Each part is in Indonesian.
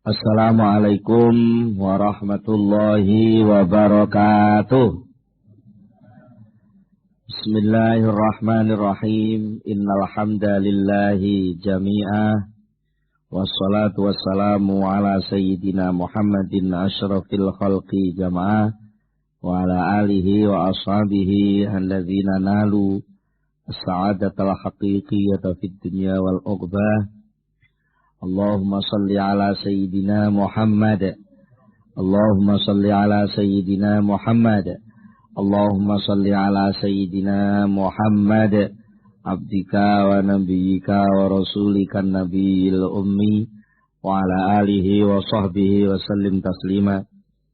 Assalamualaikum warahmatullahi wabarakatuh. Bismillahirrahmanirrahim. Innal hamdalillahi jami'ah. Wassalatu wassalamu ala sayyidina Muhammadin asyrafil khalqi jama'ah wa ala alihi wa ashabihi alladzina nalu as-sa'adatal haqiqiyyata fid dunya wal uqbah. Allahumma salli ala sayyidina Muhammad. Allahumma salli ala sayyidina Muhammad. Allahumma salli ala sayyidina Muhammad. Abdika wa nabiyyika wa rasulika nabiyil ummi wa ala alihi wa sahbihi wa sallim taslima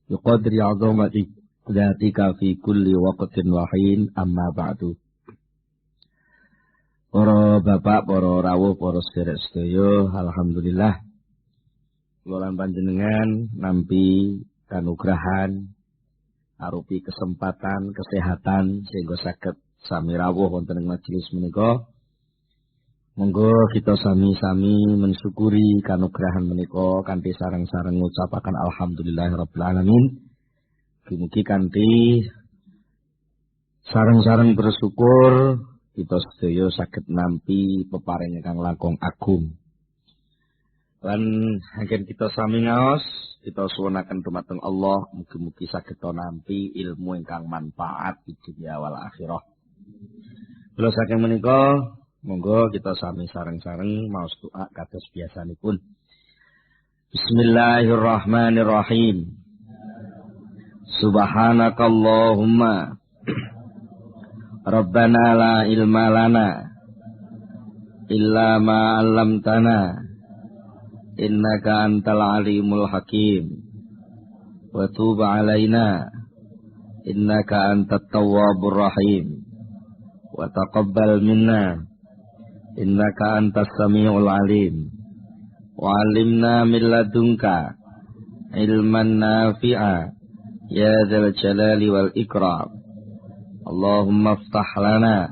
biqadri azamati dhatika fi kulli waqtin wa hin, amma ba'du. Para bapak, para rawuh, para sedherek sedaya, alhamdulillah kula panjenengan nampi kanugrahan arupi kesempatan kesehatan sehingga saged sami rawuh wonten ing majelis menika. Monggo kita sami-sami mensyukuri kanugrahan menika kanthi sareng-sareng ngucapaken alhamdulillahirabbil alamin. Mugi kanthi sareng-sareng bersyukur kita sedaya saged nampi peparing ingkang langkung agung. Lan anggen kita sami ngaos, kita suwunaken dumateng Allah mugi-mugi saged nampi ilmu ingkang manfaat di dunya wal akhirah. Kula saking menika monggo kita sami sareng-sareng maos doa kados biasanipun. Bismillahirrahmanirrahim. Subhanakallahumma Rabbana la ilma lana illa ma 'allamtana innaka antal alimul hakim wa tub 'alaina innaka antat tawwabur rahim wa taqabbal minna innaka antas samiul alim wa 'allimna min ladunka ilman nafi'a ya dzal jalali wal ikram. Allahumma aftah lana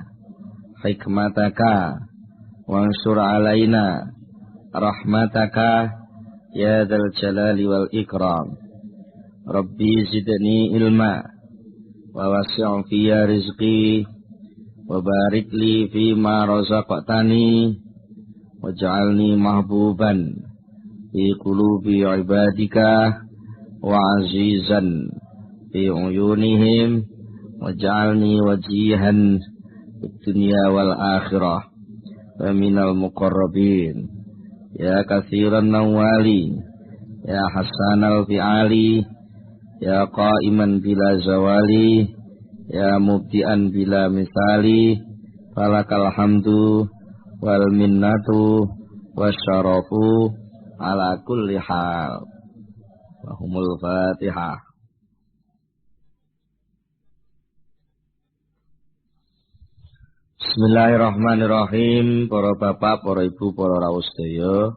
hikmataka wansur alaina rahmataka ya dzal jalali wal ikram. Rabbi zidni ilma wa wasi' fi rizqi wa barik li fi ma razaqtani waj'alni mahbuban fi qulubi ibadika wa azizan fi uyunihim waj'alni wajihan fid dunya wal akhirah wa minal muqarrabin ya katsiran nawali ya hasanal fi'ali ya qa'iman bila zawali ya mubdi'an bila misali falakal hamdu wal minnatu wasyarafu ala kulli hal. Wahumul Fatihah. Bismillahirrahmanirrahim. Para bapak, para ibu, para rawuh sedaya,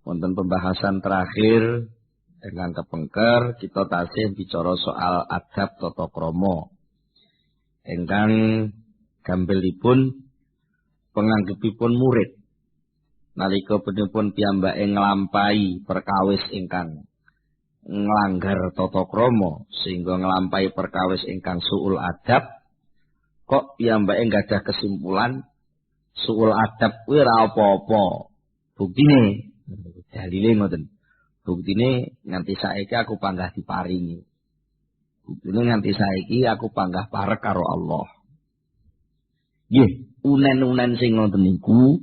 wonten pembahasan terakhir dengan kepengker kita tasih bicara soal adab tata krama ingkang gambelipun penganggepipun murid nalika punipun piyambake nglampahi perkawis ingkang nglanggar tata krama sehingga nglampahi perkawis ingkang suul adab. Kok piyambake gadah kesimpulan suul adab kuwi ora apa-apa. Buktine dalile ngoten. Buktine nganti saiki aku panggah diparingi. Buktine nganti saiki aku panggah parek karo Allah. Nggih, unen-unen sing ngoten niku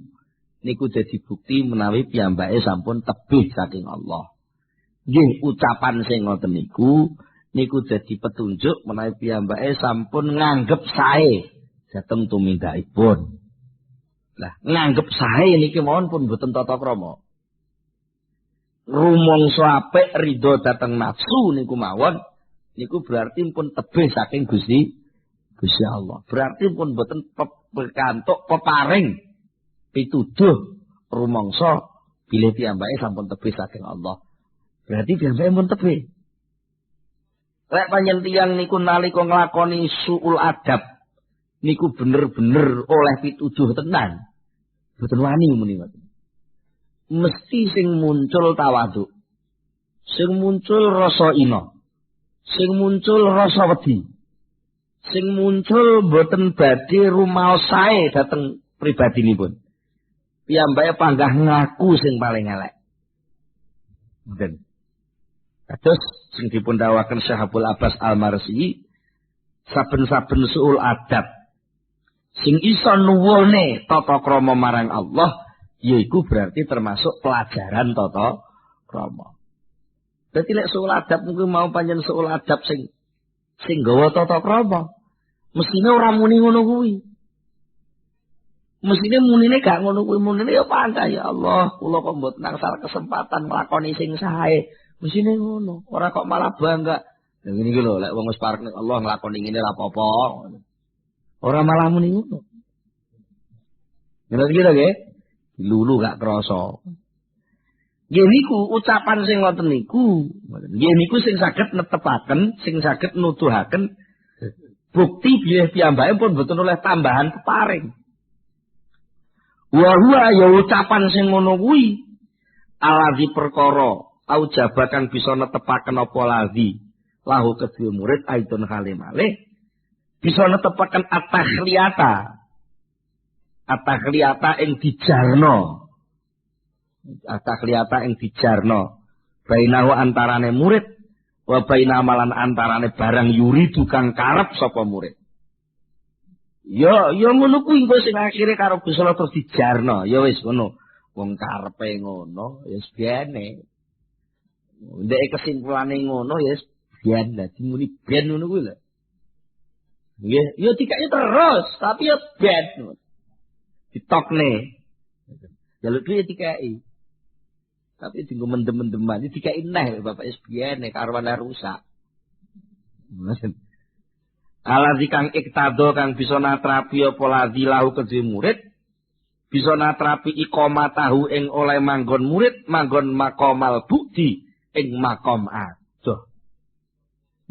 dadi bukti menawi piyambake sampun tebih saking Allah. Nggih, ucapan sing ngoten niku dadi petunjuk menawi piyambake sampun nganggep sae dhateng tumindakipun. Lah, nganggep sae niki mawon pun boten tata krama. Rumangsa apik ridho dhateng nafsu niku mawon niku berarti pun tebih saking Gusti Allah. Berarti pun boten pikantuk peparing pituduh rumangsa bilih piyambake sampun tebih saking Allah. Berarti piyambake pun tebih. Lek panjen tiyang niku nalika nglakoni suul adab niku bener-bener oleh pituduh tenan. Boten wani muni ngoten. mesti sing muncul tawadhu. Sing muncul rasa ina. Sing muncul rasa wedi. Sing muncul boten badhe rumaos sae dhateng pribadinipun. Piyambake panggah ngaku sing paling elek. Ngoten. Kados sing dipun dawuhaken Syekh Abdul Abbas Al-Marsi, saben-saben suul adab sing iso nuwune tata krama marang Allah, yaiku berarti termasuk pelajaran tata krama. Dadi lek suul adab kuwi mau pancen suul adab sing nggawa tata krama, mestine ora muni ngono kuwi. Mestine munine gak ngono kuwi, munine ya panggah ya Allah, kula kok mboten nangsal kesempatan nglakoni sing sae. Mestine ngono, ora kok malah bangga. Lha ngene iki lho, lek wong wis parek ning Allah nglakoni ngene ora apa-apa. Ora malah muni ngono. Ngerti kira nggih? Lulu gak krasa. Nggih niku ucapan sing ngoten niku, nggih niku sing saged netepaken, sing saged nuduhaken bukti bilih piyambake pun boten oleh tambahan peparing. Wa huwa ya ucapan sing ngono kuwi alazi perkara aujabakan bisa netepaken apa lazi lahu kedue murid aidon halimale bisa netepaken at-takhliyata ing dijarno. At-takhliyata ing dijarno bainahu antarane murid wa bainamalan antarane barang yuridu kang karep sapa murid. Ya ngono kuwi engko sing akhire karo Gusti Allah terus dijarno. Ya wis ngono. Wong karepe ngono ya wis biane. Ndek kesimpulane ngono ya wis bian dadi muni ben ngono kuwi lho. Nggih, ya dikake terus, tapi ya ben. Ditokne. Jaluk duwe dikai. Tapi dienggo mendem-mendeman dikai neh Bapak wis biane karwane rusak. Alazi kang iktado kang bisa natrapi apa ladzi lahu kedhe murid bisa natrapi iqamatahu ing oleh manggon murid manggon maqamal bukti ing maqam adoh.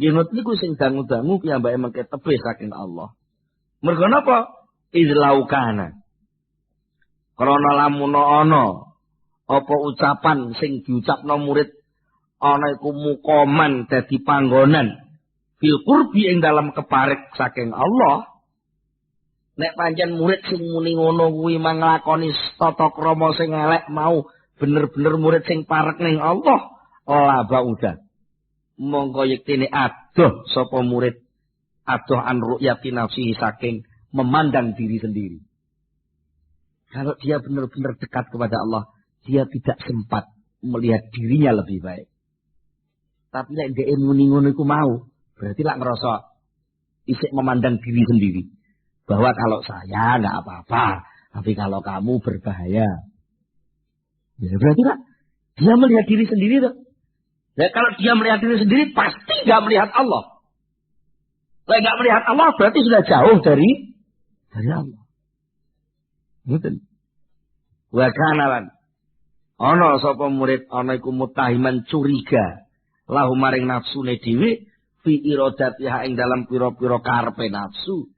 Yenut niku sing dangu-dangu piyambake mengke tebih saking Allah. Mergo napa? Izlaukana. Krana lamun ana apa ucapan sing diucapno murid ana iku muqaman dadi panggonan fil qurbi ing dalam keparek saking Allah. Nek pancen murid sing muni ngono kuwi manglakoni tata krama sing elek mau bener-bener murid sing parek ning Allah, la bauda. Monggo yektene adoh sapa murid adoh an ru'yati nafsi saking memandang diri sendiri. Kalau dia benar-benar dekat kepada Allah, dia tidak sempat melihat dirinya lebih baik. Tapi nek dhek muni ngono iku mau berarti lah ngerasa isik memandang diri sendiri. Bahwa kalau saya nggak apa-apa, tapi kalau kamu berbahaya. Ya berarti lah dia melihat diri sendiri tuh. Ya kalau dia melihat diri sendiri pasti nggak melihat Allah. Kalau nggak melihat Allah berarti sudah jauh dari Allah. Betul. Wa kana lan ana sapa murid ana iku mutahiman curiga lahu maring nafsune dhewe fi iradatiha ing dalam pira-pira karepe nafsu.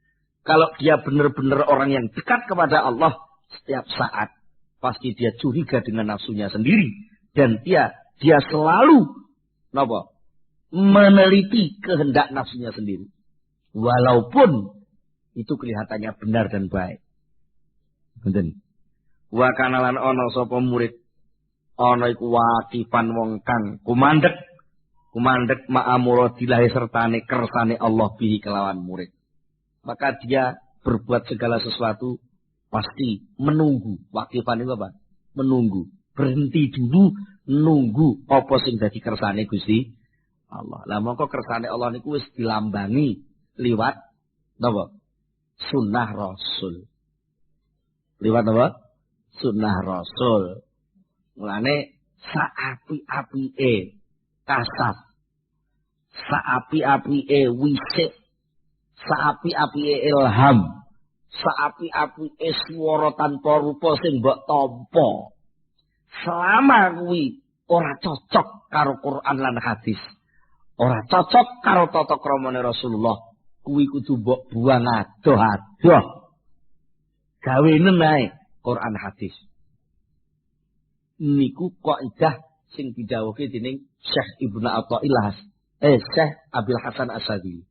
Kalau dia benar-benar orang yang dekat kepada Allah setiap saat pasti dia curiga dengan nafsunya sendiri dan dia selalu napa meneliti kehendak nafsunya sendiri walaupun itu kelihatannya benar dan baik. Ngoten. Wa kanalan ana sapa murid ana iku wakifan wong kang kumandhek ma'amuradillahi sertane kersane Allah bihi kelawan murid. Maka dia berbuat segala sesuatu pasti menunggu. Wakifan itu apa? Menunggu. Berhenti dulu nunggu apa sing dadi kersane Gusti Allah. Lah mongko kersane Allah niku wis dilambangi liwat napa? Sunnah Rasul. Liwat apa? Sunnah Rasul. Mulane saapi-apike kasaf, saapi-apike wisik, saapi-apike ilham, saapi-apike swara tanpa rupa sing mbok tampa. Selama kuwi ora cocok karo Quran lan hadis, ora cocok karo tata kramane Rasulullah, kuwi kudu mbok buang adoh-adoh. Gawenen ae Quran hadis. niku kaidah sing didhawuhi dening Syekh Ibnu Athaillah. Syekh Abil Hasan Asy'ari.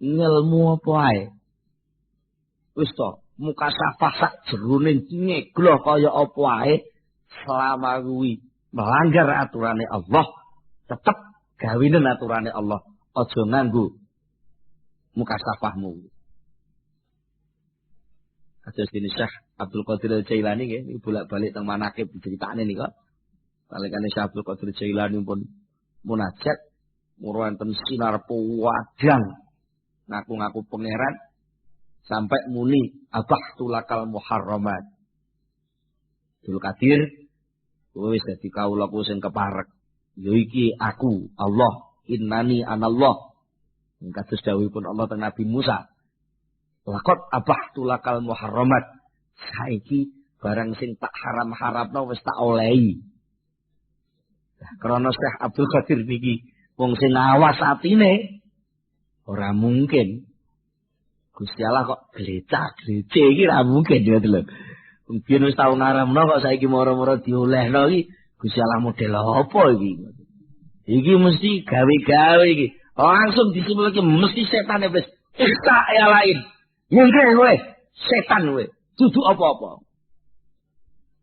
Ngelmu apa ae? Wis to, mukasafah sak jerone nyegloh kaya apa ae selama kuwi melanggar aturane Allah, tetep gawinen aturane Allah. Aja nganggo mukasafahmu. Kados dene Syekh Abdul Qadir Jailani nggih, bolak-balik teng manaqib diceritane nika. Nalikane Syekh Abdul Qadir Jailani pun munajat, wonten sinar puwadang ngaku-ngaku pangeran sampai muni abahtu lakal muharramat. Abdul Qadir wis dadi kawulaku sing keparek. Ya iki aku Allah, innani anallah. Kados dawuhipun Allah teng Nabi Musa. Laqad abahtu lakal muharramat. Saiki barang sing tak haram-haramno wis tak olehi. Karena Syekh Abdul Qadir niki wong sing awas atine ora mungkin. Gusti Allah kok glecak-glece iki ora mungkin ya lho. Mungkin wis tau ngaramno kok saiki moro-moro diolehno iki Gusti Allah model apa iki? Iki mesti gawe-gawe iki. Langsung disimpulke mesti setan wis. Ikta ya lain. Mungkin kowe setan kowe. Dudu apa-apa.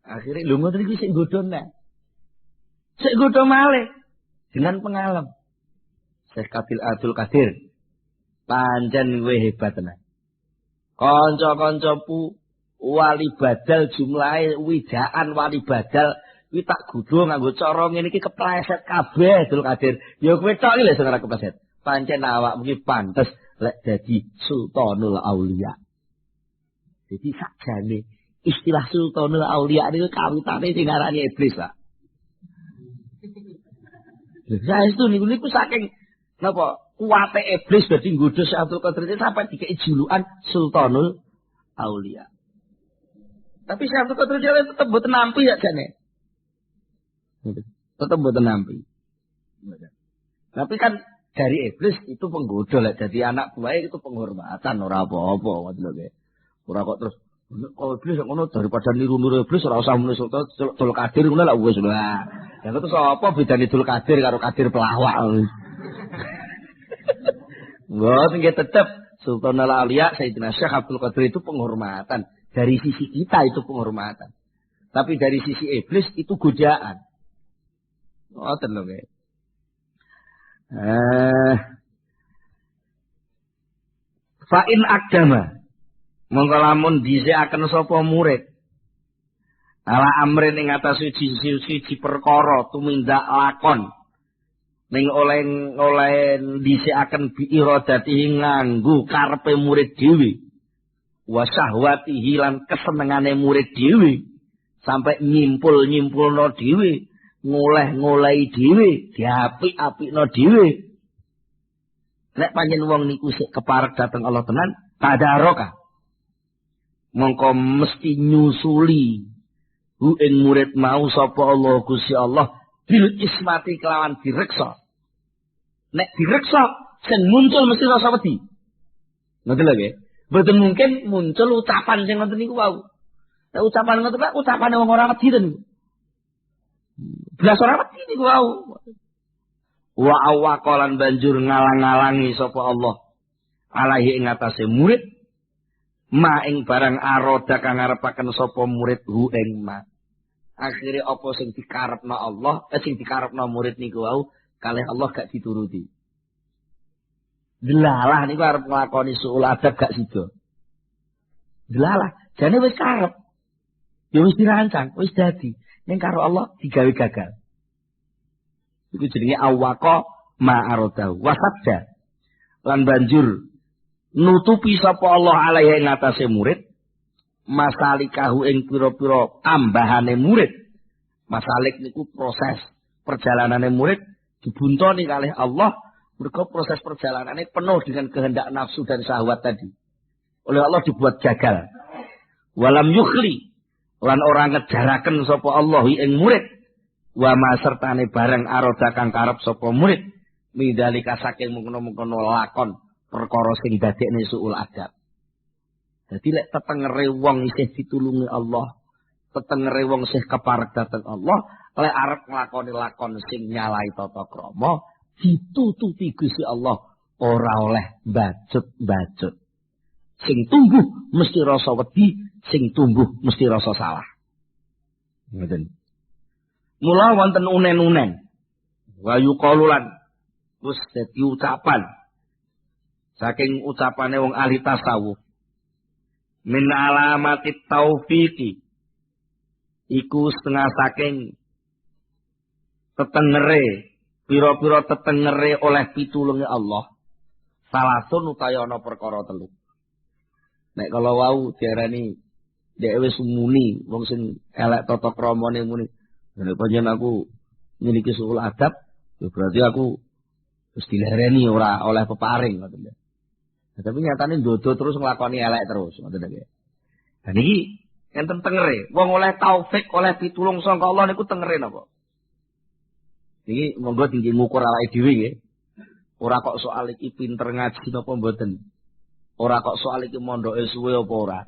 Akhirnya lho ngoten iki sik nggodho nek. Sik nggodho malih dengan pengalam. Syekh Abdul Qadir. Pancen kowe hebat tenan. Kanca-kancaku wali badal jumlahe widaan wali badal kuwi tak godho nganggo cara ngene iki kepleset kabeh Abdul Qadir. Ya kowe tok iki lho sing ora kepleset. Pancen awakmu iki pantes lek dadi Sultanul Aulia. Jadi sakjane istilah Sultanul Aulia niku kawitane sing arane iblis, Pak. Lah itu niku saking napa kuwate iblis dadi nggodho Syekh Abdul Qadir sampai dikei julukan Sultanul Aulia. Tapi Syekh Abdul Qadir tetep mboten nampi ya jane. Tetep mboten nampi. Tapi kan dari iblis itu penggoda lah. Jadi anak buahnya itu penghormatan. Ora apa-apa. Ora kok terus. Kalau iblis ngono daripada niru-niru iblis ora usah menulis Abdul Qadir ngono lah wis lho. Ya terus apa bedane Abdul Qadir karo Qadir pelawak. Wah, nggih tetep Sultanul Aulia Sayyidina Syekh Abdul Qadir itu penghormatan. Dari sisi kita itu penghormatan. Tapi dari sisi iblis itu godaan. Oh, tenang ya. Fa'in agama mongko lamun dhisikaken sapa murid ala amrin ing atas siji perkara tumindak lakon ning oleh dhisikaken bi iradati nganggo karepe murid dhewe wa syahwatihi lan kesenengane murid dhewe sampai nyimpul-nyimpulno dhewe ngoleh-ngolehi dhewe diapik-apikno dhewe. Nek panjen wong niku sik keparek dateng Allah tenan tadaraka mongko mesti nyusuli hu ing murid mau sapa Allah Gusti Allah bil ismati kelawan direksa. Nek direksa sing muncul mesti rasa wedi. Ngoten lho nggih. Mboten mungkin muncul ucapan sing ngoten niku wau. Nek ucapan ngoten Pak utapane wong ora wedi ten. Belas ora wedi niku wau. Wa awaqalan banjur ngalang-alangi sapa Allah alaihi ing atase murid ma ing barang aroda kang ngarepaken sapa murid hu ing ma. Akhire apa sing dikarepna Allah, sing dikarepna murid niku wau kalih Allah gak dituruti. Delalah niku arep nglakoni suul adab gak sida. Delalah, jane wis karep. Ya wis dirancang, wis dadi. Ning karo Allah digawe gagal. Iku jenenge awaqa ma'aroda wasadda. Lan banjur nutupi sapa Allah alaihi ing atase murid masalikahu ing pira-pira tambahane murid. Masalik niku proses perjalanane murid dibuntoni kalih Allah mergo proses perjalanannya penuh dengan kehendak nafsu dan syahwat tadi. Oleh Allah dibuat gagal. Walam yukhli lan ora ngejaraken sapa Allah ing murid wa ma sertane bareng aroda kang karep sapa murid midalika saking mengkono-mengkono lakon perkara sing dadekne suul adab. Dadi lek tetengere wong isih ditulungi Allah, tetengere wong sing keparek dhateng Allah, lek arep nglakoni lakon sing nyalai tata krama, ditutupi Gusti Allah ora oleh mbajut-mbajut. Sing tumbuh mesti rasa wedi, sing tumbuh mesti rasa salah. Ngoten. Mula wonten unen-unen. Wa yuqalulan wis dadi ucapan. Saking ucapane wong ahli tasawuf. Min alamatit taufiqi. Iku setengah saking tetengere, pira-pira tetengere oleh pitulunge Allah. Salasun utawa ana perkara telu. Nek kalau wau diarani dhek wis muni, wong sing elek tata kramane muni. Nek pancen aku miliki sul adab, ya berarti aku wis dilereni ora oleh peparing ngoten ya. Tapi nyatane ndodo terus nglakoni elek terus ngoten ya. Dan iki enten tengere, wong oleh taufik, oleh pitulung saka Allah niku tengere napa? Iki monggo tinggi ngukur awake dhewe nggih. Ora kok soal iki pinter ngaji napa mboten. Ora kok soal iki mondoke suwe apa ora.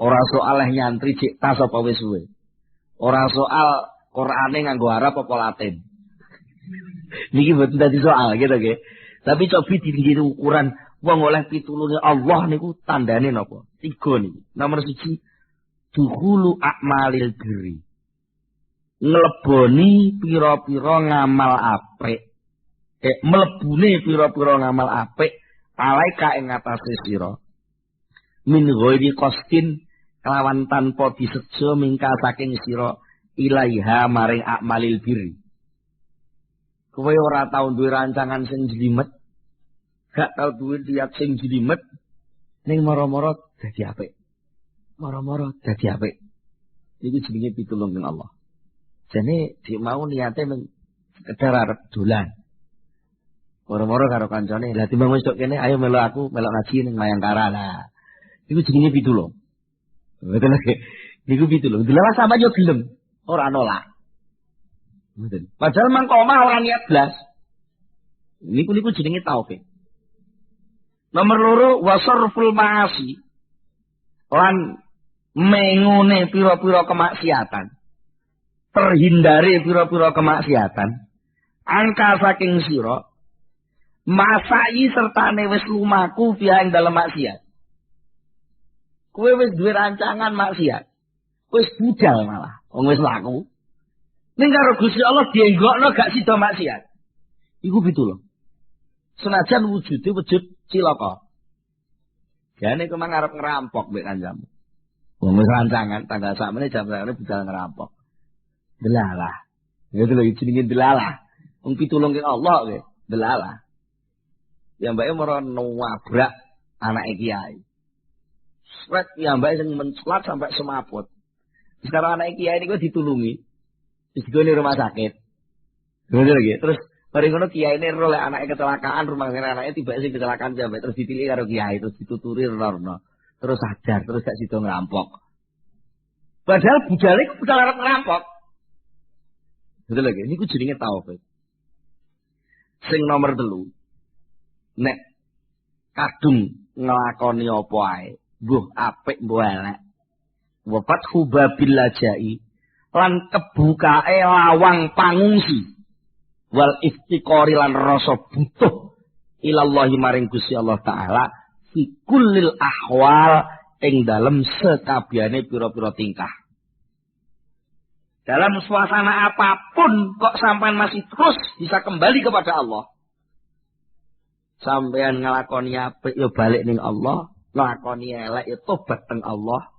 Ora soal nyantri cek tas apa wis suwe. Ora soal Qur'ane nganggo Arab apa Latin. Niki mboten dadi soal gitu nggih. Tapi cobi tinggi ukuran wong oleh pitulunge Allah niku tandane napa? 3 niku. Nomor 1 dukhulu a'malil birri. Ngleboni pira-pira ngamal apik. Mlebune pira-pira ngamal apik alaika ing atase sira. Min ghairi qastin kelawan tanpa disejo mingka saking sira ilaiha maring a'malil birri. Kowe ora tau duwe rancangan sing jlimet, gak tau duwe niat sing jlimet, ning mara-mara dadi apik. Mara-mara dadi apik. Iki jenenge pitulung Allah. Jane dik mau niate men sekedar arep dolan. Mara-mara karo kancane, lah timbang wis tok kene ayo melu aku melok ngaji ning Mayangkara lah. Iku jenenge pitulung. Betul lagi. Niku pitulung. Dilawas sama yo gelem, ora nolak. Betul. Padahal mangko omah ora niat blas. Niku jenenge taufik. Nomor 2 wasarful ma'asi. Lan mengune pira-pira kemaksiatan. Terhindari pira-pira kemaksiatan. Angka saking sira masai sertane wis lumaku via ing dalem maksiat. Kowe wis duwe rancangan maksiat. Wis budal malah, wong wis laku. Ning karo Gusti Allah dienggokno gak sida maksiat. Iku pitulung. Senajan wujude wujud cilaka. Jane kok mang arep ngerampok mbek kancamu. Wong wis rancangan tanggal sakmene jam sakmene budal ngerampok. Delalah. Itu lho jenenge delalah. Wong pitulung ke Allah nggih, delalah. Ya mbake mara nabrak anake kiai. Sret ya mbake sing menclat sampai semaput. Sekarang anake kiai niku ditulungi. Wis digone rumah sakit. Ngono lho terus mari ngono kiyaine ro lek anake kecelakaan, rumah anake tiba sing kecelakaan sampai terus ditilih karo kiai, terus dituturi rono. Terus sadar, terus gak sida ngerampok. Padahal budale ku budal arep ngerampok. Betul lagi, niku jenenge taufik. Sing nomor 3. Nek kadung nglakoni apa ae, mbuh apik mbuh elek. Wa fathu babil lajai lan kebukae lawang pangungsi. Wal iftiqori lan rasa butuh ilallahi maring Gusti Allah taala fi kullil ahwal ing dalem sekabehane pira-pira tingkah. Dalam suasana apapun kok sampean masih terus bisa kembali kepada Allah. Sampean nglakoni apik ya balik ning Allah, nglakoni elek ya tobat teng Allah.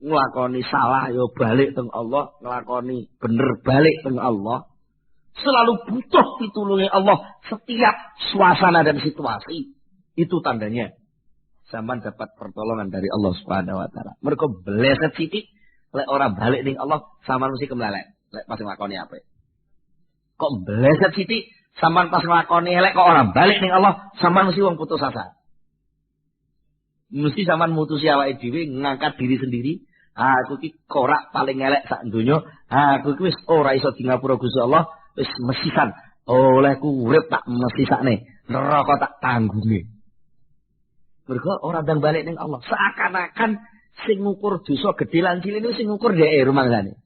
Nglakoni salah ya balik teng Allah, nglakoni bener balik teng Allah. Selalu butuh pitulunge Allah setiap suasana dan situasi. Itu tandanya sampean dapat pertolongan dari Allah Subhanahu wa taala. Mergo bleset sithik lek ora balik ning Allah sampean mesti kemlelek lek pas nglakoni apik. Kok bleset sithik sampean pas nglakoni elek kok ora balik ning Allah sampean mesti wong putus asa. Mesti sampean mutusi awake dhewe ngangkat diri sendiri. Aku iki korak paling elek sak donya. Aku iki wis ora iso di ngapura Gusti Allah, wis mesisan. Olehku urip tak mesisane, neraka tak tanggunge. Mergo ora ndang balik ning Allah. Seakan-akan Sing ngukur dosa gedhe lan cilik niku sing ngukur dhek rumangsane.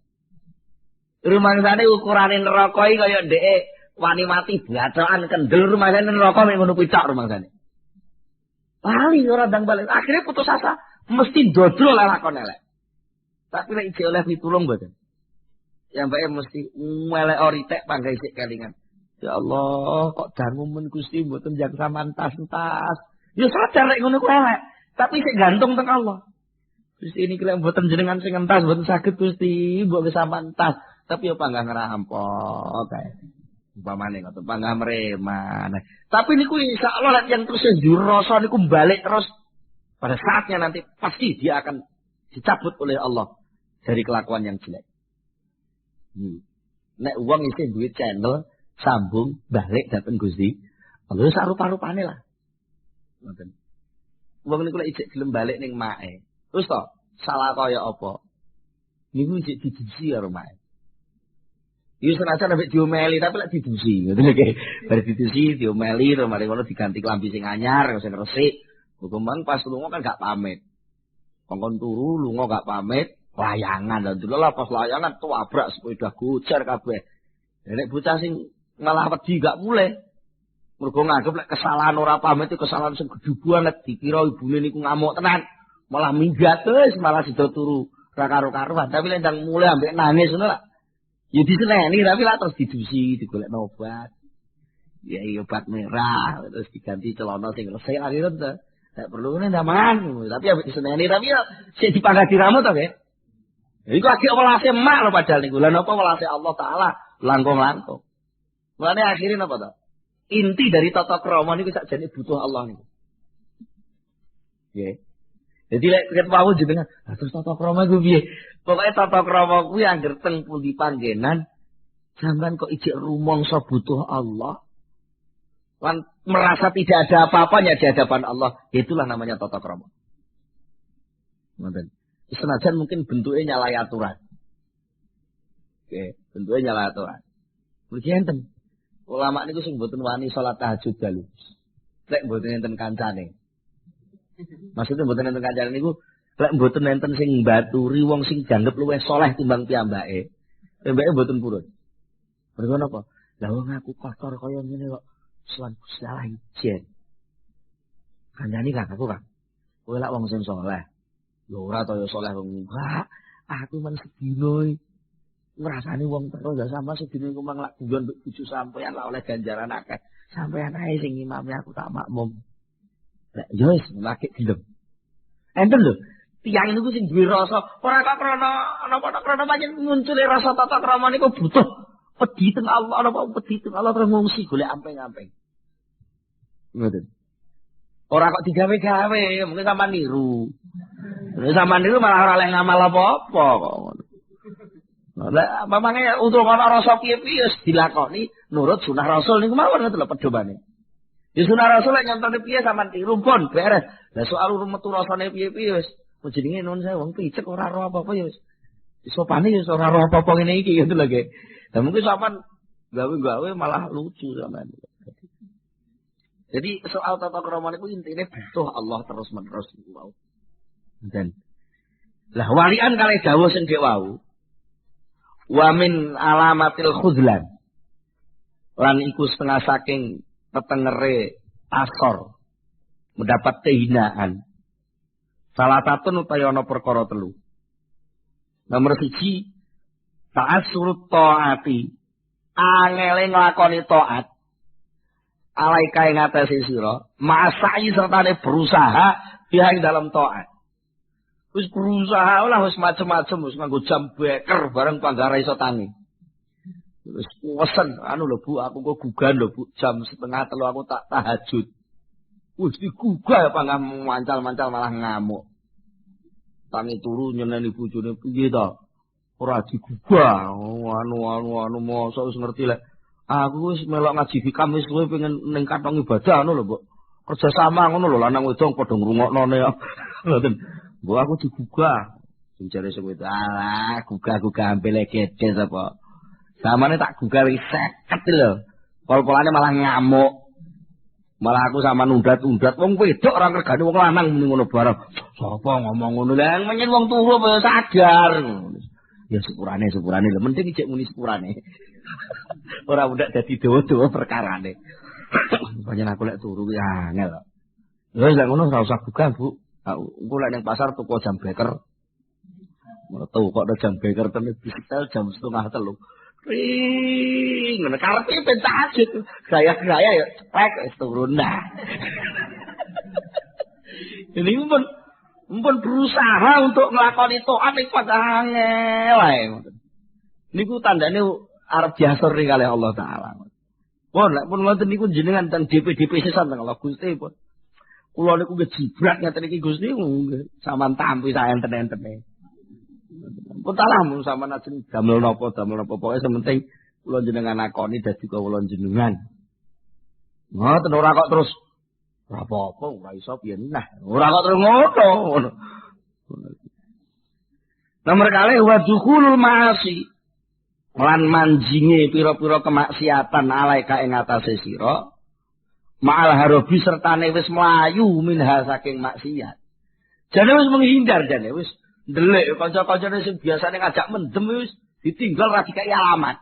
Rumangsane ukurane neraka iki kaya dhek wani mati bacokan kendel rumangsane neraka mek ngono picak rumangsane. Lali ora ndang balik. Akhirnya putus asa, mesti dodol lakon elek. Tapi nek ijek oleh pitulung mboten. Yang bae mesti melek oritek pangga isik kelingan. Ya Allah, kok dangu men Gusti mboten jak samantas-tas. Ya sadar nek ngono ku elek, tapi sik gantung teng Allah. Gusti ini kira mboten jenengan sing entas mboten saged Gusti, mbok wis samantas. Tapi ya panggah ngerampok kae. Umpamane ngoten panggah mreman. Tapi niku insyaallah lek yang terus njur rasa niku balik terus pada saatnya nanti pasti dia akan dicabut oleh Allah dari kelakuan yang jelek. Nek wong isih duwe channel sambung balik dateng Gusti, Allah sarupa-rupane lah. Ngoten. Wong niku lek ijek gelem balik ning mae. Terus to, salah kaya apa? Niku ijek didusi karo mae. Iya senajan ambek diomeli tapi lek didusi, ngoten lho nggih. Bar didusi, diomeli terus mari ngono diganti klambi sing anyar, sing resik. Hukuman pas lunga kan gak pamit. Kongkon turu lunga gak pamit, layangan lha dulu lah pas layangan tuabrak sepeda gocer kabeh. Nek bocah sing malah wedi gak mulai. Mergo nganggep lek kesalahan ora pamit itu kesalahan sing gedhubuan nek dikira ibune niku ngamuk tenan. Malah minggat terus malah sida turu ra karo-karuan. Tapi lek ndang mulai ambek nangis ngono lah. Ya diseneni tapi lah terus didusi, digolekno obat. Ya obat merah terus diganti celana sing resik lagi to. Nek perlu ngene ndaman, tapi ambek diseneni tapi ya sik dipangga diramu to, nggih. Ya iku agek welase emak lho padahal niku. Lah napa welase Allah taala langkung-langkung. Mulane akhirnya napa to? Inti dari tata krama niku sakjane butuh Allah niku. Nggih. Jadi lek ketemu jenengan, terus tata krama ku piye? Pokoke tata krama kuwi anggere teng pundi panggenan, sampean kok ijek rumangsa butuh Allah. Lan merasa tidak ada apa-apanya di hadapan Allah, itulah namanya tata krama. Ngoten. Senajan mungkin bentuknya nyalahi aturan. Oke, bentuknya nyalahi aturan. Mriki enten. Ulama niku sing mboten wani salat tahajud dalu. Lek mboten enten kancane. Maksudnya mboten enten kancane niku lek mboten enten sing mbaturi wong sing dianggep luwih saleh timbang piyambake. Piyambake mboten purun. Mergo napa? Lah wong aku kotor kaya ngene kok suwan Gusti Allah ijen. Kancane kan aku kan. Kowe lak wong sing saleh. Lho ora to ya saleh wong. Aku men sedina ngrasani wong terus ya sama sedina iku mang lak guyon mbek bojo sampean lak oleh ganjaran akeh. Sampean ae sing imame aku tak makmum. Lah ya wis lagi gelem. Enten lho, tiyang niku sing duwe rasa ora kok krana napa krana pancen muncule rasa tata krama niku butuh wedi teng Allah napa wedi teng Allah terus ngungsi golek amping-amping. Ngoten. Ora kok digawe-gawe, mungkin sampean niru. Sampean niru malah ora oleh ngamal apa-apa kok ngono. Lah mamane untuk ana rasa piye-piye wis dilakoni nurut sunah Rasul niku mawon ngoten lho pedomane. Di sunah Rasul lek nyontone piye sampean tiru pun beres. Lah soal metu rasane piye-piye wis jenenge nun saya wong picek ora ro apa-apa ya wis. Sopane ya ora ro apa-apa ngene iki ngoten lho nggih. Lah mungkin sampean gawe-gawe malah lucu sampean. Jadi soal tata krama niku intine butuh Allah terus-menerus niku wau. Dan lah walian kalih dawuh sing dhek wau. Wa min alamatil khudlan. Lan iku setengah saking petengere asor mendapat kehinaan. Salah satu upaya ana perkara telu. Nomor 1 ta'assurut taati. Angele nglakoni taat. Alaika ing atase sira, masai sertane berusaha biang dalam taat. Wis berusaha lah wis macem-macem wis nganggo jam beker bareng panggara iso tangi. Wis pesen anu lho Bu, aku kok gugan lho Bu, jam 2:30 aku tak tahajud. Wis digugah panggah mancal-mancal malah ngamuk. Tangi turu nyeneni bojone piye to? Ora digugah. Anu mosok wis ngerti lek aku wis melok ngaji fikam wis kowe pengen ning kathong ibadah ngono lho, Mbok. Kerja sama ngono lho lanang wedok padha ngrungokno ya. Ngoten. Mbok aku digugah. Sing jare sing wedok, alah gugah-gugah ampele gede sapa. Samane tak gugah wis 50 lho. Pol-polane malah ngamuk. Malah aku sama nundat-undat wong wedok ora regane wong lanang muni ngono bareng. Sapa ngomong ngono lha menyen wong tuwa apa sadar. Ya sepurane lho mending cek muni sepurane. Ora ndak dadi dawa-dawa perkarane. Panjen aku lek turu ki angel. Ya wis lek ngono ora usah buka, Bu. Engko lek ning pasar tuku jam beker. Metu kok ada jam beker tenan disetel jam 2:30. Ring, ngono karepe ben tahajud. Gaya-gaya ya cepek wis turun dah. Ini pun berusaha untuk nglakoni taat ning padangel wae. Niku tandane arep diasor kali Allah taala. Pun lek pun ngoten niku jenengan teng DP-DP sisan teng Allah Gusti pun. Kula niku nggih jibrat ngaten iki Gusti nggih sampean tampi sak enten-entene. Pun talah mun sampean ajeng damel napa pokoke sementing kula jenengan akoni dadi kawula jenengan. Ngoten ora kok terus ora apa-apa ora iso piye nah. Ora kok terus ngono. Nomor kalih wa dukhulul ma'asi. Lan manjinge pira-pira kemaksiatan alaika ing atase sira. Ma'al harobi sertane wis mlayu minha saking maksiat. Jane wis menghindar jane wis ndelik kanca-kancane sing biasane ngajak mendem wis ditinggal ra dikai alamat.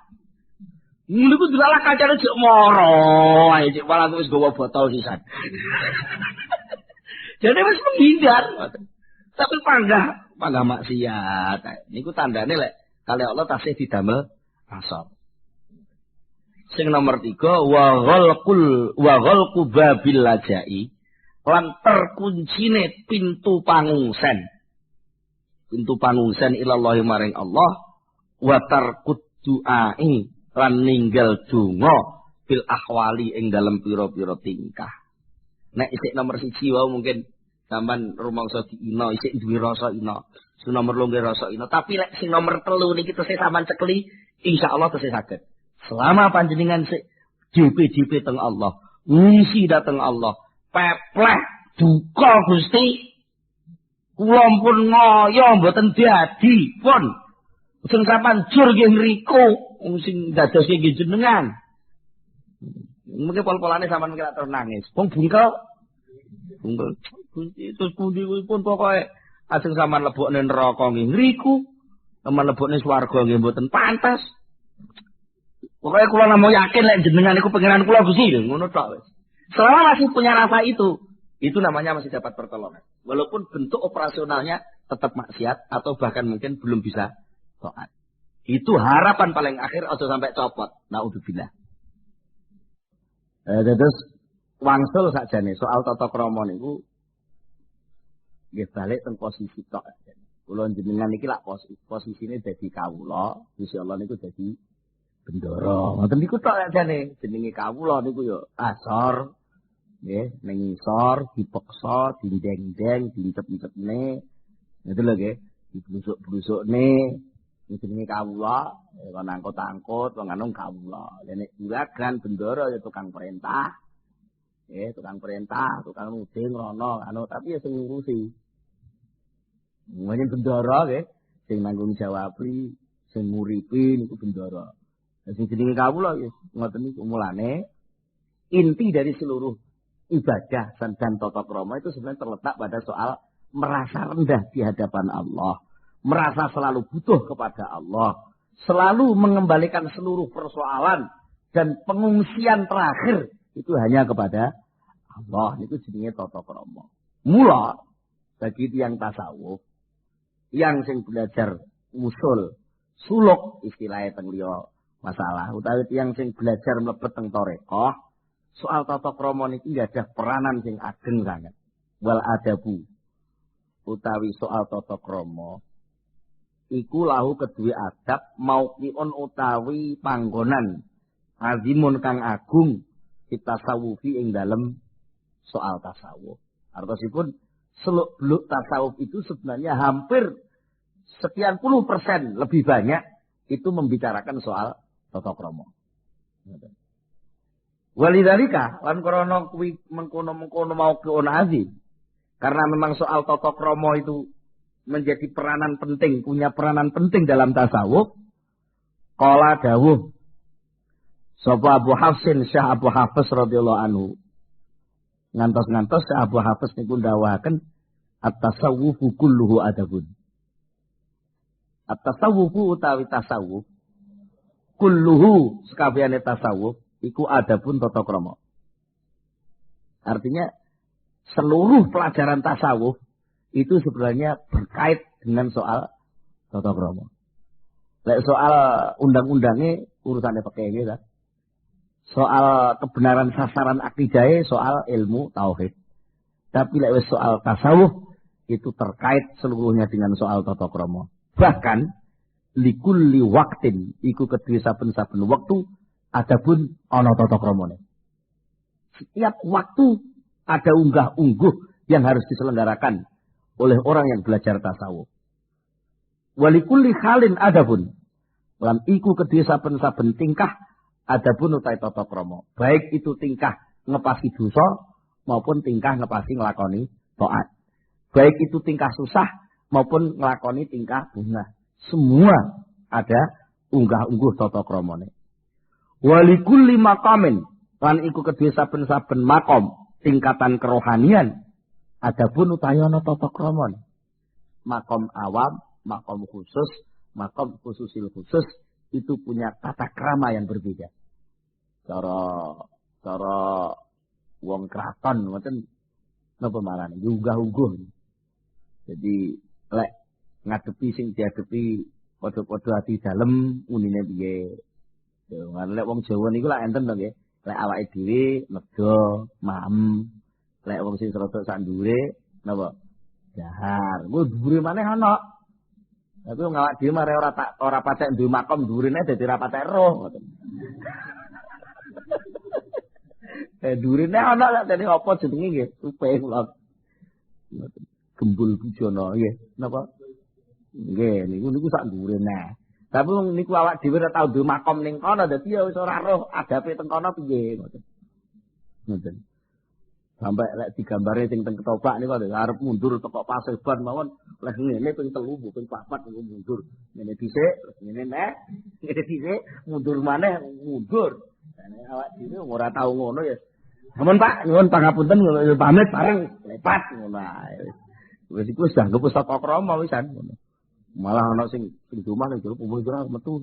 Niku delalah kancane jek moro, ae cek malah wis gowo botol sisan. Jane wis menghindar. Tapi panggah maksiat. Niku tandane lek kali Allah tasih didamel asor. Sing nomor 3 wa ghalqu babil lajai lan terkuncine pintu pangungsen. Pintu pangungsen ilallahi maring Allah wa tarkud du'ai lan ninggal donga bil ahwali ing dalem pira-pira tingkah. Nek isik nomor 1 wae mungkin sampean rumangsa diina isik duwe rasa ina. Sing nomor 2 rasa ina, tapi lek sing nomor 3 niki tesih sampean cekli insyaallah tesih saged. Selama panjenengan DP teng Allah, ngisi dateng Allah, pepleh duka Gusti. Kula pun ngoyo mboten dadi pun. Sing sampean jur nggih mriku, sing dadoske nggih jenengan. Mungkin pol-polane sampean kira terus nangis. Wong bungkel. Gusti terus pundi pun pokoke ajeng sampean lebokne neraka nggih mriku, sampean lebokne swarga nggih mboten pantes. Pokoknya kula namung yakin lek jenengan iku pengenan kula Gusti, ngono tok wis. Selama masih punya rasa itu namanya masih dapat pertolongan. Walaupun bentuk operasionalnya tetap maksiat atau bahkan mungkin belum bisa taat. Itu harapan paling akhir atau sampai copot. Naudzubillah. Terus wangsul sakjane soal tata krama niku nggih balik teng posisi tok. Kula jenengan iki lak posisine dadi kawula, Gusti Allah niku dadi bendoro. Ngoten niku tok jane jenenge kawula niku ya asor. Nggih, ning isor dipeksa, dindeng-deng, dincep-cepne. Ngoten lho nggih, diblusuk-blusukne. Jenenge kawula, kon angkut-angkut, wong anu kawula. Nek juragan bendoro ya tukang perintah. Tukang perintah, tukang muding rono anu, tapi ya sing ngurusi. Mene bendoro nggih, sing nanggung jawab sing nguripi niku bendoro. Sing jenenge kawula ya ngoten niku mulane inti dari seluruh ibadah dan tata krama itu sebenarnya terletak pada soal merasa rendah di hadapan Allah, merasa selalu butuh kepada Allah, selalu mengembalikan seluruh persoalan dan pengungsian terakhir itu hanya kepada Allah. Itu jenenge tata krama. Mula bagi yang tasawuf, yang sing belajar usul, suluk istilahnya teng liya masalah utawi tiyang sing belajar mlebet teng tarekah soal tata krama niki ada peranan sing ageng sanget. Wal adabu utawi soal tata krama iku lahu kedue adab mauqiun utawi panggonan azimun kang agung ditasawufi ing dalem soal tasawuf. Artosipun seluk-beluk tasawuf itu sebenarnya hampir sekian puluh persen lebih banyak itu membicarakan soal tata krama. Walidzalika lan krana kuwi mengkono-mengkono mau keun azim. Karena memang soal tata krama itu menjadi peranan penting, punya peranan penting dalam tasawuf. Qala dawuh sapa Abu Hafsin Syekh Abu Hafiz radhiyallahu anhu. Ngantos-ngantos Abu Hafiz niku ndawahaken at-tasawwufu kulluhu adabun. At-tasawwufu utawi tasawuf kulluhu sakabehane tasawuf iku adabun tata krama. Artinya seluruh pelajaran tasawuf itu sebenarnya berkait dengan soal tata krama. Lek soal undang-undangnya urusannya pakai gitu. Soal kebenaran sasaran akidah soal ilmu tauhid. Tapi lek soal tasawuf itu terkait seluruhnya dengan soal tata krama. Bahkan likulli waktin iku kedue saben-saben waktu adapun ana tata kramane. Setiap waktu ada unggah-ungguh yang harus diselenggarakan oleh orang yang belajar tasawuf. Walikulli halin adapun lan iku kedue saben-saben tingkah adapun utai tata krama. Baik itu tingkah ngepasi dosa maupun tingkah ngepasi nglakoni taat. Baik itu tingkah susah maupun nglakoni tingkah bungah. Semua ada unggah-ungguh tata kramane. Walikulli maqamin lan iku kedue saben-saben makom tingkatan kerohanian adapun utawi ana tata kramane. Makom awam, makom khusus, makom khususil khusus itu punya tata krama yang berbeda. Cara wong kraton ngoten napa marane unggah-ungguh. Jadi lek ngadepi sing diadepi padha-padha ati dalem unine piye. Lek wong Jawa niku lak enten to nggih. Lek awake dhewe lega, maem. Lek wong sing rada sak ndure napa? Dahar. Ku dhuwure maneh ana. Tapi wong awake dhewe mare ora patek duwe makom dhuwurine dadi ora patek roh ngoten. Dhuwurine ana lak dene apa jenenge nggih? Upeng kula. Ngoten. Gembul bujana nggih. Napa? Nggih, niku sak dhuwure nah. Tapi wong niku awak dhewe ora tau duwe makom ning kono dadi ya wis ora roh adape teng kono piye ngoten. Ngoten. Sampai lek digambare sing teng ketoprak niku arep mundur teko Paseban mawon lek ngene ping 3 ping 4 niku mundur. Ngene dhisik, ngene nek, ngene dhisik mundur maneh mundur. Nek awak dhewe ora tau ngono ya. Sampun Pak, nyuwun pangapunten pamit bareng lepat ngono ae. Wis iku wis dianggep wis tata krama wisan ngono. Malah ana sing rumah ning jero pemujara metu.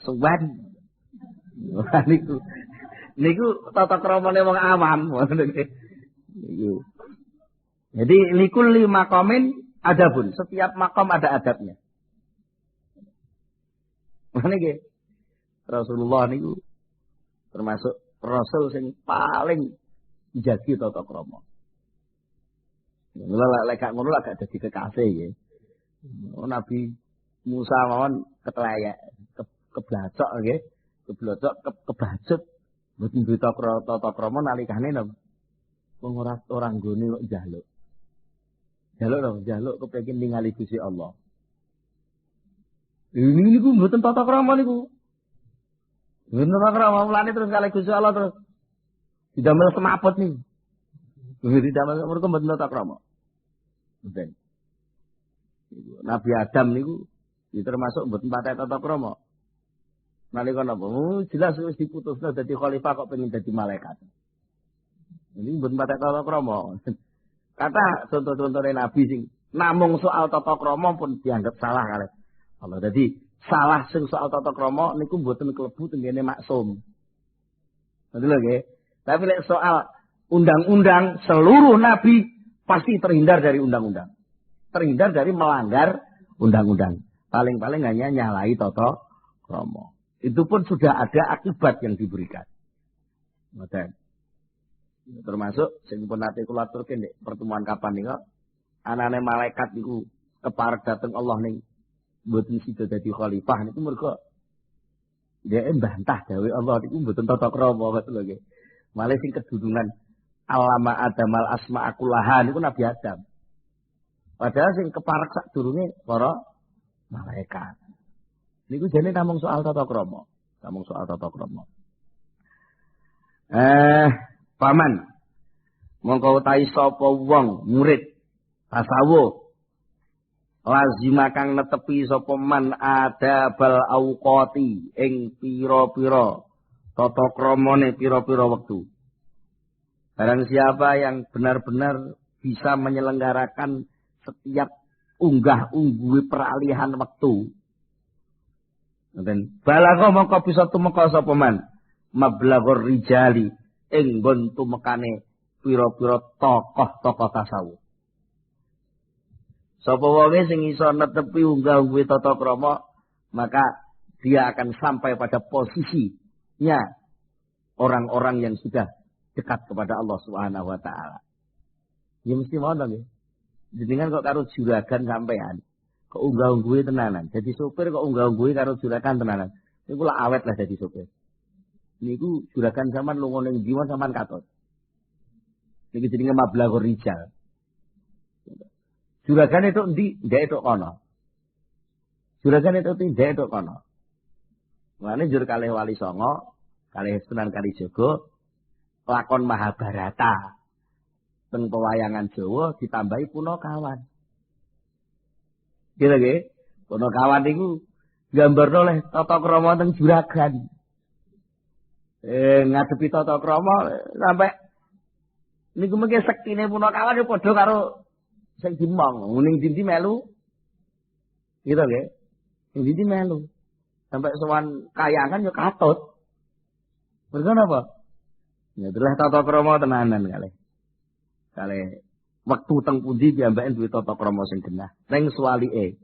Suwan. Niku tata kramane wong awam ngoten niku. Jadi likulli maqamin adabun. Setiap makom ada adabnya. Mana nggih? Rasulullah niku termasuk rasul sing paling njagi tata krama. Mula lek gak ngono lek gak dadi kekasih ya. Nabi Musa mawon ketleyek, keblacok nggih. Keblacok kebacut. Mboten duwe tata krama nalikane napa? Wong ora nggone kok njaluk. Njaluk kepengin ningali Gusti Allah. Ini niku mboten tata krama niku. Mboten tata krama mulane terus kali Gusti Allah terus didamel semaput niku. Didamel mergo mboten tata krama. Mboten. Nabi Adam niku termasuk mboten patek tata krama. Nalika napa? Jelas wis diputusna dadi khalifah kok pengen dadi malaikat. Ini mboten patek tata krama. Kata contoh-contohnya Nabi sing namung soal tata krama pun dianggap salah kali. Allah dadi salah sing soal tata krama niku mboten klebu tenggene maksum. Betul lho nggih. Tapi lek soal undang-undang seluruh nabi pasti terhindar dari undang-undang. Terhindar dari melanggar undang-undang. Paling-paling hanya nyalai tata krama. Itu pun sudah ada akibat yang diberikan. Ngoten. Termasuk sing pun nate kula aturke nek pertemuan kapan niku anane malaikat niku keparek dateng Allah ning mboten sida dadi khalifah niku mergo dhek mbantah dawuh Allah niku mboten tata krama ngoten lho nggih. Malih sing kedudungan alama adamal asma akullaha niku Nabi Adam. Padahal sing keparek sadurunge para malaikat. Niku jane namung soal tata krama, namung soal tata krama. Paman mongko utahi sapa wong murid tasawuf lazima kang netepi sapa man adabal auqati ing pira-pira tata kramane pira-pira wektu Barang siapa yang benar-benar bisa menyelenggarakan setiap unggah-ungguhe peralihan waktu. Dan balago mongko bisa tumeka sapa man mablagor rijali ing nggon tumekane pira-pira tokoh-tokoh tasawuf. Sapa wonge sing iso netepi unggah-ungguhe tata krama, maka dia akan sampai pada posisinya orang-orang yang sudah dekat kepada Allah Subhanahu wa taala. Ya mesti ngono nggih. Jenengan kok karo juragan sampean, kok unggah-ungguhe tenanan. Jadi sopir kok unggah-ungguhe karo juragan tenanan. Niku lah awet lah dadi sopir. Niku juragan sampean lunga ning jiwa sampean katut. Niki jenenge mablagor rijal. Juragan itu endi? Ndek itu kono. Juragan itu endi? Ndek itu kono. Mulane jur kalih Wali Songo, kalih Sunan Kalijaga lakon Mahabharata teng pewayangan Jawa ditambahi Punakawan. Kira nggih, Punakawan niku gambarno oleh tata krama teng juragan. Ngadepi tata krama sampai niku mengke sektine Punakawan yo padha karo sing dimong, ning dindi melu. Gitu nggih. Ning dindi melu. Sampai sowan kayangan yo katut. Mergo napa? Ya itulah tata krama tenanan kalih. Kalih wektu teng pundi piyambaken duwe tata krama sing genah. Ning suwalike.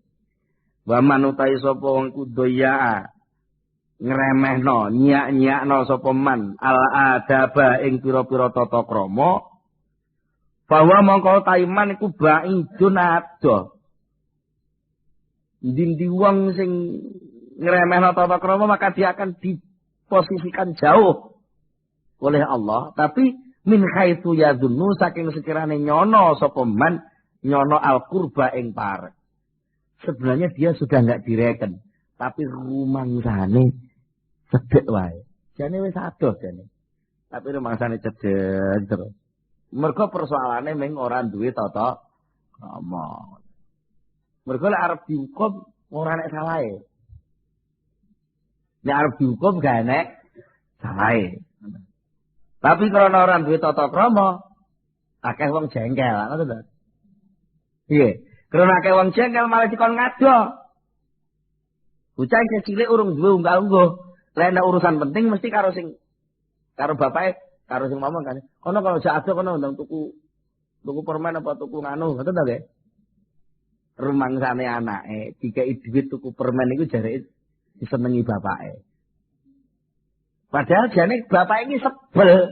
Wa manutai sapa wong kudoya ngremehno, nyak-nyakno sapa man al adaba ing pira-pira tata krama. Bahwa mongko taiman iku baidun ado. Ndi wong sing ngremehno tata krama maka dia akan diposisikan jauh oleh Allah, tapi min haitsu yadunnu saking sekirane nyono sapa man nyono al qurba ing parek. Sebenarnya dia sudah enggak direken, tapi rumangsane cedhek wae. Jane wis adoh jane. Tapi rumangsane cedhek terus. Mergo persoalane mung ora duwe tata krama. Mergo lek arep dihukum ora nek salahe. Nek arep dihukum gak nek salahe. Tapi karena orang duwe tata krama, akeh wong jengkel, ngoten lho. Piye? Karena akeh wong jengkel malah dikon ngado. Bocah sing cilik urung duwe unggah-ungguh. Lek nek urusan penting mesti karo bapake, karo sing ngomong kan. Kono kalau jak ado kono ndang tuku permen apa tuku nganu, ngoten ta nggih? Rumangsane anake dikei dhuwit tuku permen iku jareke disenengi bapake. Padahal jane bapak ini sebel.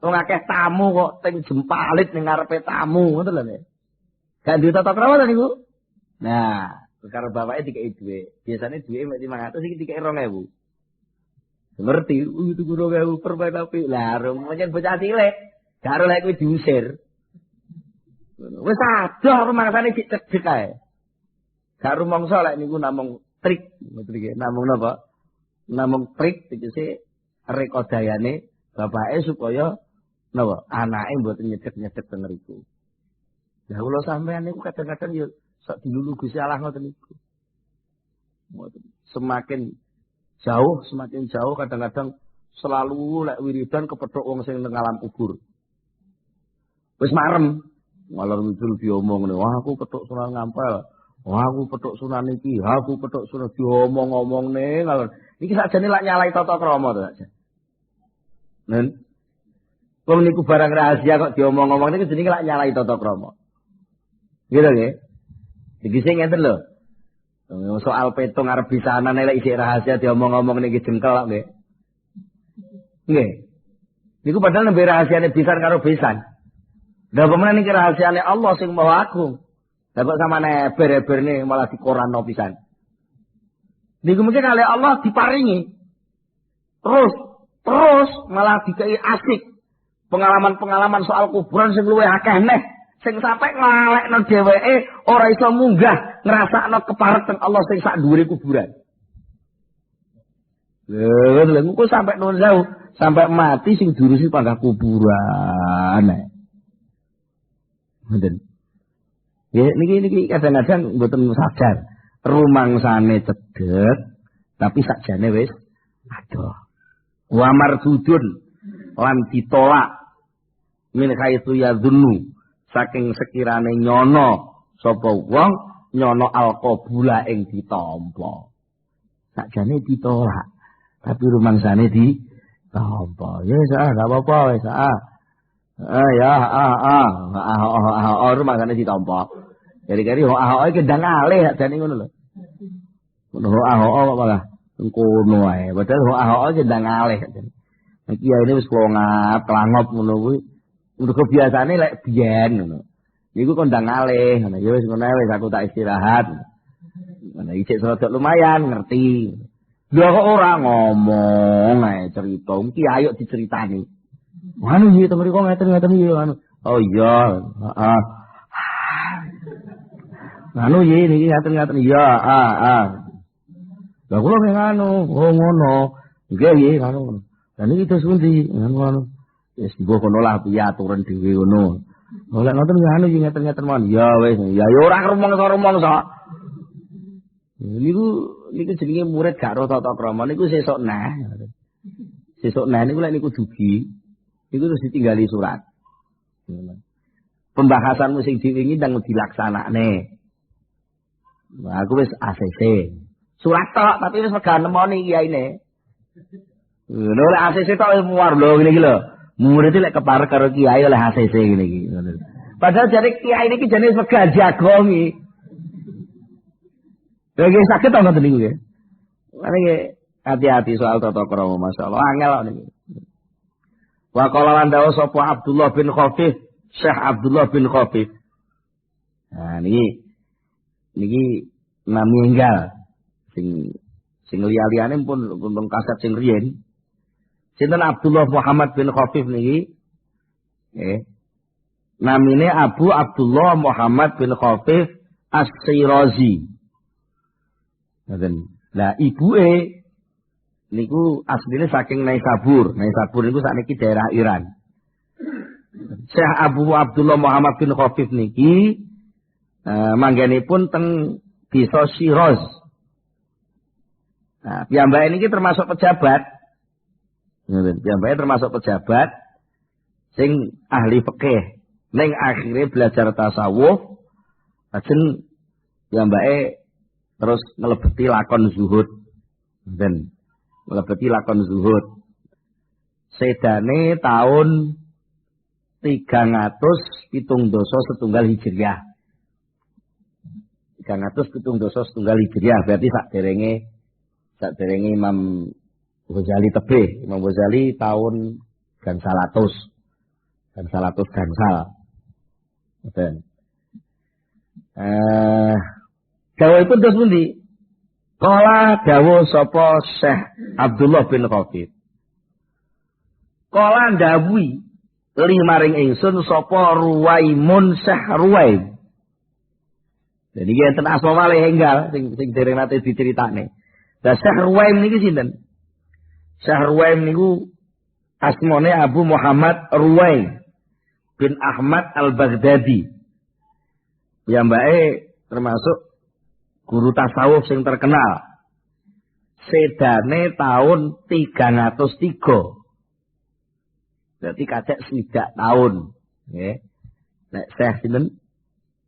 Wong akeh tamu kok teng jempalit ning ngarepe tamu, ngoten lho nek. Gak duwe tata krama ta niku? Nah, karo bapake dikeki dhuwit. Biasane dhuwite mek 500 iki dikeki 2000. Ngerti, itu 2000 permen api. Lah, rumane bocah cilik, karo lek kuwi diusir. Wis adoh rumangsane cek cedhek ae. Gak rumangsa lek niku namung trik, ngoten iki. Namung napa? Namung trik tegese rekodayane bapake supaya napa anake mboten nyedhek-nyedhek teng mriku. Lah kula sampean niku kadang-kadang ya sak dilulu Gusti Allah ngoten niku. Semakin jauh kadang-kadang selalu lek wiridan kepethuk wong sing nang alam kubur. Wis marem, malah muncul diomong, wah aku petuk Sunan Ngampel. Wah aku petuk Sunan iki, aku petuk Sunan diomong-omongne ngalor. Iki sakjane lak nyalai tata krama to sakjane. Nen. Wong niku barang rahasia kok diomong-omong niku jenenge lak nyalai tata krama. Gitu nggih. Iki sing ngenten lho. Soal petung arep bisanan lek isih rahasia diomong-omong niki jengkel kok nggih. Nggih. Niku padahal nembe rahasiane bisan karo besan. Lah pemenang niki rahasiane Allah sing Maha Agung. Lah kok samane ber-berne malah dikoranno pisan. Niku mungkin oleh Allah diparingi. Terus malah dikei asik pengalaman-pengalaman soal kuburan sing luwih akeh neh sing sampe ngalekno dheweke ora iso munggah ngrasakno kepareten Allah sing sak dhuwure kuburan. Lha engko sampe nuwun sewu, sampe mati sing diurusi panggah kuburan. Ngoten. Ya niki kadang-kadang mboten sadar rumangsane cedhek tapi sakjane wis adoh. Wa mardudun lan ditolak min haitsu yadhunnu saking sekirane nyono sapa wong nyono alqabula ing ditampa. Sakjane ditolak, tapi rumangsane ditampa. Ya wis enggak apa-apa wis rumangsane ditampa. Kari-kari iki ndang alih sakjane ngono lho. Ngono kok malah ngono ae. Padahal iki ndang alih. Nek kiai ini wis klangop ngono kuwi. Mergo biasane lek biyen ngono. Niku kok ndang alih ngono. Ya wis ngono wis aku tak istirahat. Ngono iki sedok lumayan ngerti. Lha kok ora ngomong ae cerita. Ki ayo diceritani. Anu iki temen kok ngeten iki anu. Oh iya, heeh. Anu iki niki ngeten iya, Lah kula nganu, oh ngono. Nggih anu. Lah niki terus pundi? Anu. Wis mbok kono lah piye aturan dhewe ngono. Ora ngoten anu iki ngeten mawon. Ya wis, ya ora rumangsa. Niku jenenge murid gak ro tata krama niku sesuk nah. Sesuk nah niku lek niku dugi. Niku terus ditinggali surat. Pembahasanmu sing diwingi ndang dilaksanakne. Nah, aku wis ACC. Surat tok tapi wis megah nemoni kiyaine. Lho lek ACC tok wis muar lho ngene iki lho. Murid iki lek keparek karo kiai oleh ACC ngene iki. Padahal jare kiai niki jane wis megah jagongi. Lagi sakit ta ngoten niku nggih. Mane hati-hati soal tata krama masyaallah angel kok niki. Wa qala lan dawu sapa Abdullah bin Khafif, Syekh Abdullah bin Khafif. Nah niki nami enggal sing liya-liyane pun kaset sing riyen. Sinten Abdullah Muhammad bin Khafif niki namine Abu Abdullah Muhammad bin Khafif As-Sirazi. Ngoten. Lah ibuke niku asline saking Naisabur. Naisabur niku sakniki daerah Iran. Syekh Abu Abdullah Muhammad bin Khafif niki manggenipun teng desa Shiraz. Nah, piyambake niki termasuk pejabat. Ngoten, piyambake termasuk pejabat sing ahli fikih. Ning akhire belajar tasawuf, lajeng piyambake terus ngelebeti lakon zuhud. Dan ngelebeti lakon zuhud. Sedane tahun 370 Hijriah. 370 Hijriah berarti sakderenge Imam Ghazali tebih. Imam Ghazali tahun gansalatus gansal. Ngoten. Dawuhipun terus pundi? Kala dawuh sapa Syekh Abdullah bin Khafif. Kala dawuhi limaring ingsun sapa Ruwaimun Syekh Ruwaim. Jadi enten asma malih enggal sing dereng nate diceritakne. Lah Syekh Ruwaim niki sinten? Syekh Ruwaim niku asmane Abu Muhammad Ruwaim bin Ahmad Al-Baghdadi. Piyambake termasuk guru tasawuf sing terkenal. Sedane tahun 303. Berarti kacek 3 tahun. Nggih. Nek Syekh sinten?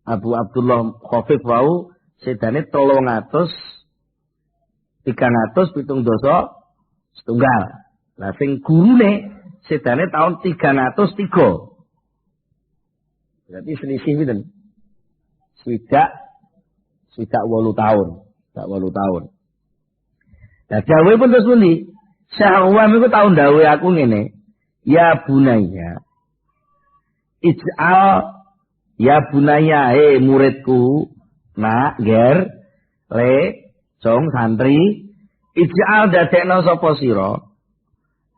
Abu Abdullah Khafif wau sedane 370 Lah sing gurune sedane tahun 303. Berarti selisih pinten? 8 tahun. Nah, dawuhe pun terus pundi? Syahwam iku tahun dawuhe aku ngene. Ya bunaya. Ij'al ya bunaya he muridku, nak ger le jong santri ij'al dadekno sapa sira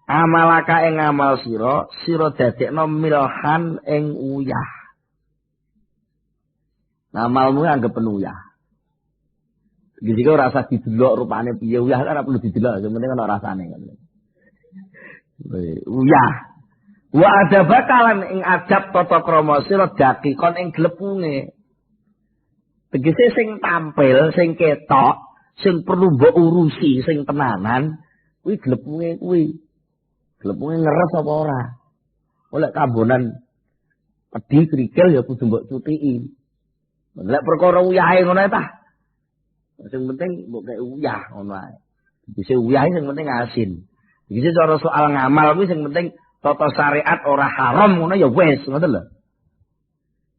amalaka ing amal sira dadekno milhan ing uyah. Amalmu anggap penuyah. Gitu kok rasa didelok rupane piye uyah kan ora perlu didelok, sing penting ana rasane kan. Uyah. Wa ada bakalan ing adab tata krama sira dakikon ing glepunge. Tegese sing tampil, sing ketok, sing perlu mbok urusi, sing tenanan, kuwi glepunge kuwi. Glepunge ngeres apa ora? Oleh kambonan Pedhi krikil ya kudu mbok cutiki. Lek perkara uyahe ngono ta. Sing penting mbok kek uyah ngono ae. Bisa uyah sing penting asin. Iki cara soal ngamal kuwi sing penting tata syariat ora haram ngono ya wis, ngoten lho.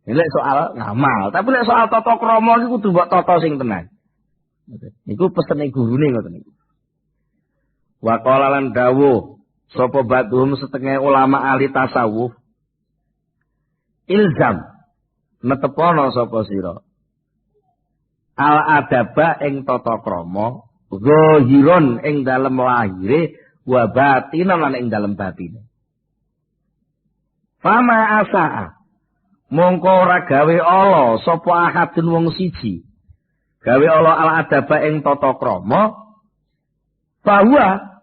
Lek soal ngamal, tapi lek soal tata krama iki kudu mbok tata sing tenan. Iku pesene gurune ngoten niku. Wa qala lan dawuh sapa ba'dhum setengah ulama ahli tasawuf ilzam netepono sapa sira al adaba ing tata krama zahiron ing dalem lahire wa batinan lan ing dalem batine. Fama asaa mongko ora gawe ala sapa ahadun wong siji gawe ala al adaba ing tata krama bahwa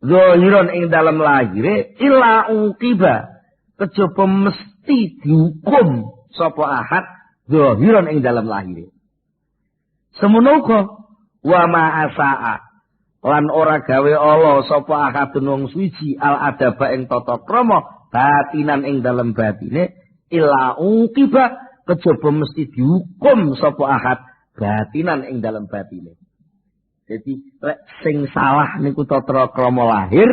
zahiron ing dalem lahire illa uqiba kejaba mesti dihukum sapa ahad zahiron ing dalem lahire. Semono uga wa ma asaa lan ora gawe ala sapa ahadun wong suci al adaba ing tata krama batinan ing dalem batine illa uqiba kejaba mesti dihukum sapa ahad batinan ing dalem batine. Jadi lek sing salah niku tata krama lahir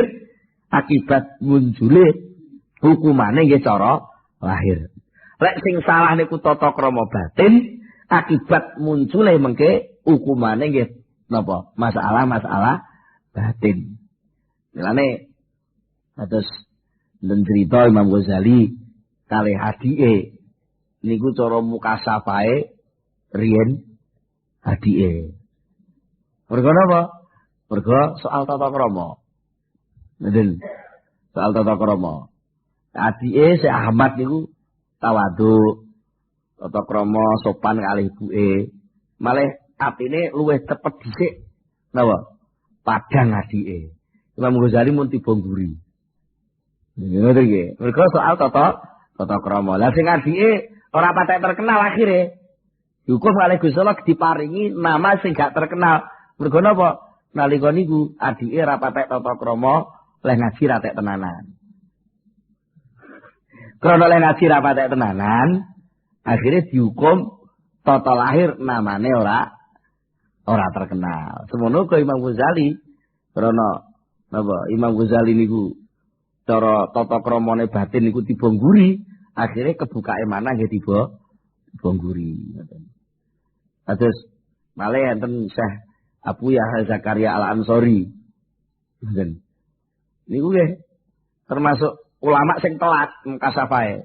akibat munjule hukumane nggih cara lahir. Lek sing salah niku tata krama batin akibat muncule mengke hukumane nggih napa? Masalah batin. Milane kados den crita Imam Ghazali kalih adike niku cara mukasafae riyen adike. Mergo napa? Mergo soal tata krama. Ngeten. Soal tata krama. Adike Syekh Ahmad niku tawadhu, tata krama sopan kalih ibuke. Malih atine luwih cepet dhisik napa? Padang adike. Imam Ghazali mun tiba nguri. Ngoten nggih. Mergo soal tata krama. Lah sing adike ora patek terkenal akhire. Dihukum kalih Gusti Allah diparingi nama sing gak terkenal. Mergo napa? Nalika niku adike ora patek tata krama, leh ngaji ra tek tenanan. Krana leh ngaji ra patek tenanan, akhire dihukum tata lahir namane ora terkenal. Semono kaya Imam Ghazali, krana napa? Imam Ghazali niku cara tata kramane batin niku tiba ngguri, akhire kebukake manah nggih tiba ngguri. Terus malih enten Syekh Abu Yahya Zakaria Al-Ansori. Niku nggih termasuk ulama sing telat mukasafae.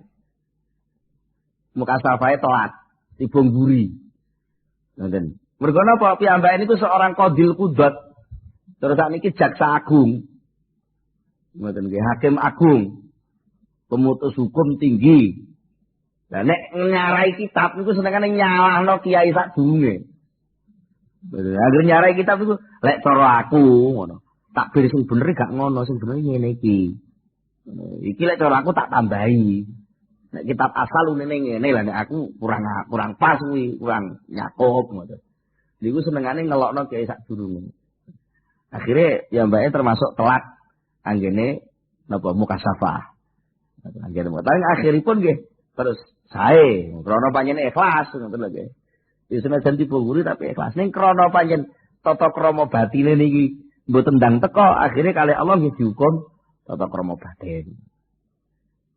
Mukasafae telat, tiba ngguri. Ngoten. Mergo napa piyambake niku seorang qadil qudhat. Terus sakniki jaksa agung. Ngoten nggih, hakim agung. Pemutus hukum tinggi. Lah nek nyarai kitab niku senengane nyalahno kiai sadurunge. Agar nyarai kitab itu lek cara aku ngono. Takbir sing bener gak ngono, sing bener ngene iki. Iki lek cara aku tak tambahi. Nek kitab asal ngene ngene lah nek aku kurang pas kuwi, kurang nyakup ngono. Niku senengane ngelokno kiai sadurunge. Akhire ya mbake termasuk telat anggene napa mukasafah. Anggene tapi akhiripun nggih terus sae, krana panjenengan ikhlas ngoten lho nggih. Ya senajan tiba guru tapi ikhlas. Ning krana panjen tata krama batine niki mboten ndang teko, akhire kalih Allah nggih dihukum tata krama batin.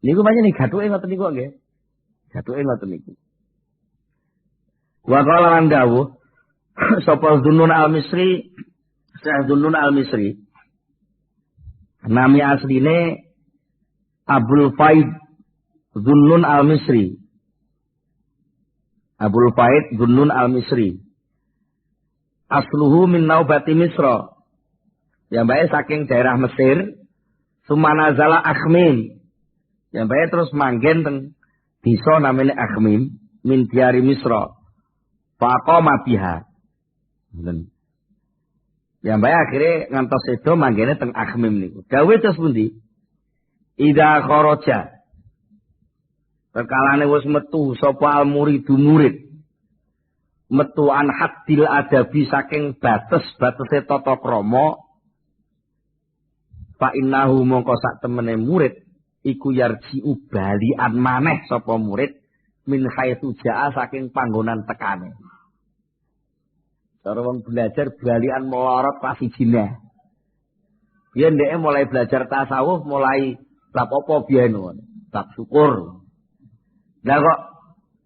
Niku panjen gathuke ngoten niku nggih. Gathuke ngoten niku. Wa qala lan dawuh sapa Zunnun al-Misri, Syekh Zunnun al-Misri. Nami asline Abdul Faid Zunnun al-Misri. Abul Faid Zunnun al-Misri. Asluhu min Naubati Misra. Yang baik saking daerah Mesir. Sumanazala Akhmim. Yang baik terus manggen teng desa namanya Akhmim min diari Misra. Faqama biha. Yang baik akhirnya ngantos sedo manggene teng Akhmim niku. Dawe terus pundi? Idza kharaja perkalane wis metu sapa al-muridu murid. Metu an haddil adabi saking bates-batese tata krama. Fa innahu mongko sak temene murid iku yarji'u balian maneh sapa murid min haitsu ja'a saking panggonan tekane. Cara wong belajar balian melorot pas ijine. Biyen dhek mulai belajar tasawuf mulai bab apa biyen ngono. Bab syukur. Lah kok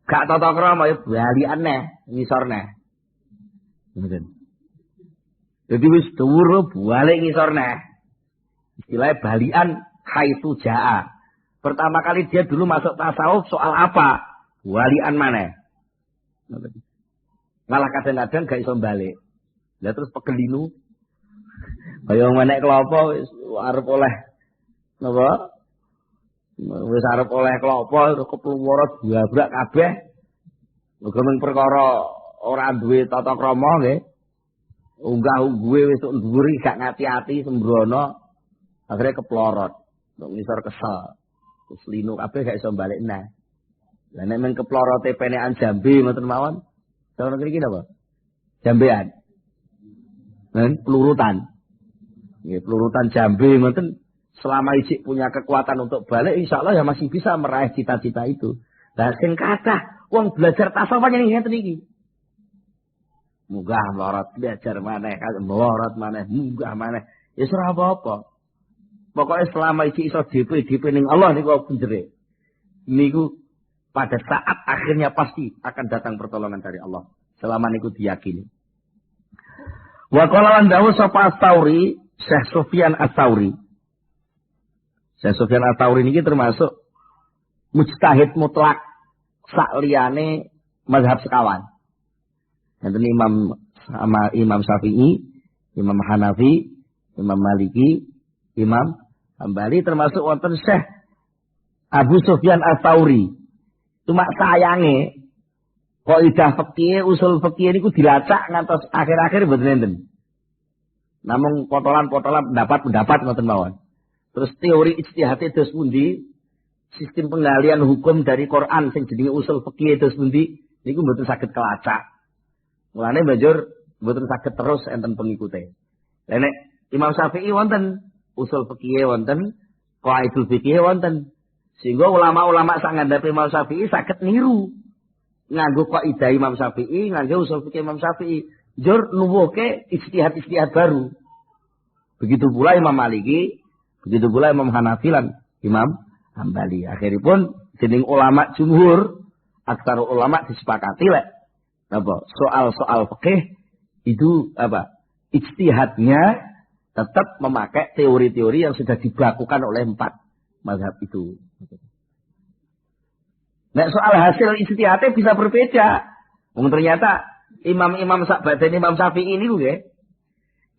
gak tata krama ya balian neh, ngisor neh. Ngoten. Jadi wis dhuwur balik ngisor neh. Istilahnya balian haitsu ja'a. Pertama kali dia dulu masuk tasawuf soal apa? Balian maneh. Malah kadang-kadang gak iso balik. Lah terus pegelinu. Kaya menek klopo wis arep oleh napa? Wis arep oleh klopo kepluwara diabrak kabeh. Muga men perkara ora duwe tata krama nggih. Unggah-ungguhe wis tok ndhuwuri gak ngati-ati sembrono. Akhire keplorot. Nek ngisor kesel. Terus linu kabeh gak iso balik neh. Lah nek men keplorote penekan jambe ngoten mawon. Cara niki napa? Jambean. Men pelurutan. Nggih, pelurutan jambe ngoten selama isik punya kekuatan untuk balik insyaallah ya masih bisa meraih cita-cita itu. Lah sing kathah wong belajar tasawuf yen ngeten iki. Munggah melorot belajar maneh, melorot maneh, munggah maneh. Ya ora apa-apa. Pokoke selama isik iso DP ning Allah niku benjere. Niku pada saat akhirnya pasti akan datang pertolongan dari Allah. Selama niku diyakini. Wa qala lan dawu sapa As-Tsauri, Syekh Sufyan Ats-Tsauri. Syekh Sufyan Ats-Tsauri niki termasuk mujtahid mutlak sak liyane mazhab sekawan. Enten Imam Syafi'i, Imam Hanafi, Imam Maliki, Imam Hambali termasuk wonten Syekh Abu Sufyan Ats-Tsauri. Cuma sayange kaidah fikih, usul fikih niku dilacak ngantos akhir-akhir mboten enten. Namung potolan-potolan pendapat ngoten mawon. Terus teori ijtihad terus pundi, sistem penggalian hukum dari Quran sing jenenge usul fikih terus pundi niku mboten saged kelacak. Mulane banjur mboten saged terus enten pengikute. Lah nek Imam Syafi'i wonten usul fikih wonten, qaidul fikih wonten. Sehingga ulama-ulama sak ngandhape Imam Syafi'i saged niru. Nganggo kaidah Imam Syafi'i, nganggo usul fikih Imam Syafi'i. Njur nuwuhke ijtihad-ijtihad baru. Begitu pula Imam Maliki, begitu pula Imam Hanafi lan Imam Hambali. Akhiripun dening ulama jumhur, aksar ulama disepakati lek apa? Soal-soal fikih itu apa? Ijtihadnya tetap memakai teori-teori yang sudah dibakukan oleh 4 mazhab itu. Nah, soal hasil ijtihadnya bisa berbeda. Ternyata imam-imam sakbadane Imam Syafi'i niku nggih.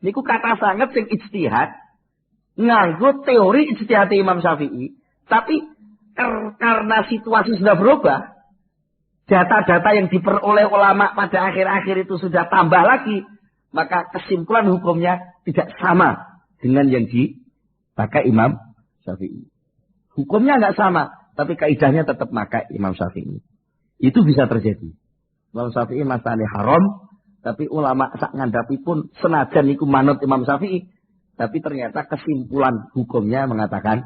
Niku kata sanget sing ijtihad nganggo teori ijtihad Imam Syafi'i, tapi karena situasi sudah berubah, data-data yang diperoleh ulama pada akhir-akhir itu sudah tambah lagi, maka kesimpulan hukumnya tidak sama dengan yang dipakai Imam Syafi'i. Hukumnya nggak sama, tapi kaidahnya tetap pakai Imam Syafi'i. Itu bisa terjadi. Imam Syafi'i masane haram, tapi ulama sak ngandhapi pun senajan iku manut Imam Syafi'i, tapi ternyata kesimpulan hukumnya mengatakan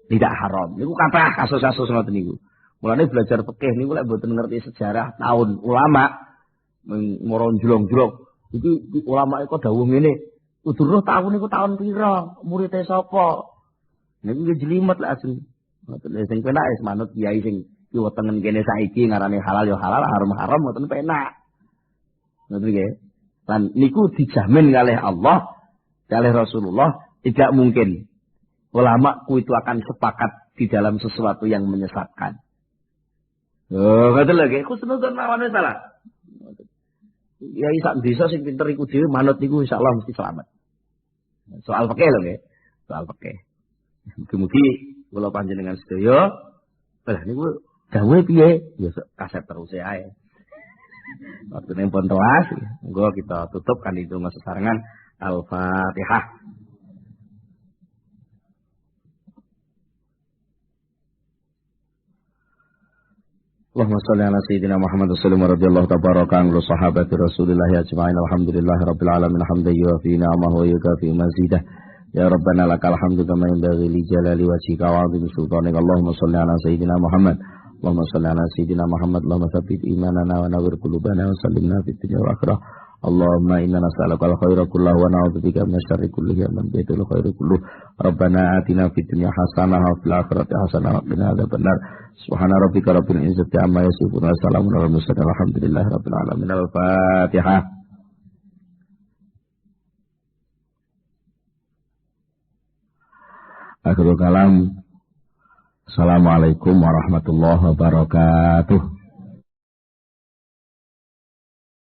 tidak haram. Niku kathah kasus-kasus ngoten niku. Mulane belajar fikih niku lek mboten ngerti sejarah tahun ulama ngoron jlong-jlong. Iki ulama iku dawuh ngene, kudu roh tahun niku tahun pira, muridé sapa. Niku nggih jelimet lek asli. Ngoten sing penak wis manut kiai sing kiwa tengen kene saiki ngarane halal ya halal, haram haram ngoten penak. Ngoten nggih. Lan niku dijamin kalih Allah, kalih Rasulullah, tidak mungkin ulama ku itu akan sepakat di dalam sesuatu yang menyesatkan. Oh, ngoten lho nggih, kusnuzon mawon salah. Ya sak desa sing pinter iku dhewe manut niku insyaallah mesti selamat. Soal fikih lho nggih. Soal fikih. Mugi-mugi kula panjenengan sedaya lah niku gawe piye? Ya kaset terus ae. Waktune pun telas, monggo kita tutup kan itu masa sarangan Al-Fatihah. Allahumma shalli ala sayyidina Muhammad sallallahu radhiyallahu tabaraka an sahabati Rasulillah ajma'in alhamdulillahi rabbil alamin hamdan yuwafi ni'amahu wa yukafi mazidah Ya Rabbana lakal hamdu kama yanbaghi li jalali wajhika wa 'azimi sultanika. Allahumma shalli ala sayyidina Muhammad. Allahumma shalli ala sayyidina Muhammad. Allahumma tsabbit imanana wa nawwir qulubana wa sallimna fid dunya wal akhirah. Allahumma inna nas'aluka al-khaira kullahu wa na'udzubika minasyarri kullihi man baitul khairi kulluh. Rabbana atina fid dunya hasanah wa fil akhirati hasanah wa qina adzabannar. Subhana rabbika rabbil izzati amma yasifun wa salamun alal mursalin walhamdulillahi rabbil alamin. Al-Fatihah. Akhirul kalam. Assalamualaikum warahmatullahi wabarakatuh.